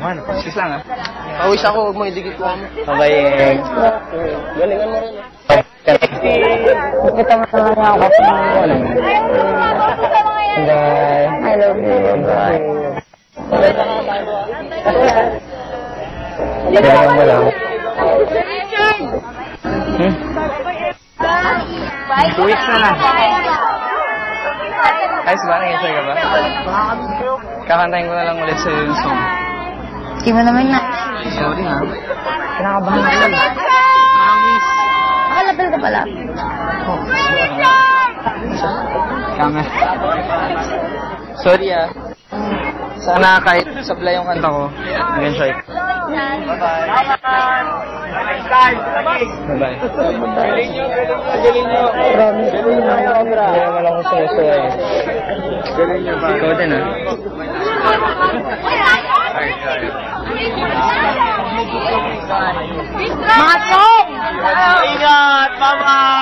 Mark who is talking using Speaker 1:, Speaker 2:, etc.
Speaker 1: Ano?
Speaker 2: Excuse lang ah. Pawis ako, huwag mo idikit ko mo.
Speaker 1: Okay.
Speaker 2: Galingan mo rin.
Speaker 1: Kita mo naman niya ako kasi bye. I love you. Bye. Kailangan mo lang.
Speaker 2: 2 weeks na lang. Ayos ba? Nag-enjoy ka ba? Kakantayin ko na lang ulit sa yung song.
Speaker 1: Hindi mo naman na.
Speaker 2: Sorry ha.
Speaker 1: Kinakabahan ako. Nakalapil ka pala.
Speaker 2: Kanga. Sorry ah. Sana kahit sablay yung kanta ko, nag-enjoy. Bye-bye. Bye-bye. Galing nyo. Kaya wala akong sinusuwa eh. Galing nyo ba? Ikaw din ah.
Speaker 1: Mga chong!
Speaker 2: Ingat! Bye-bye!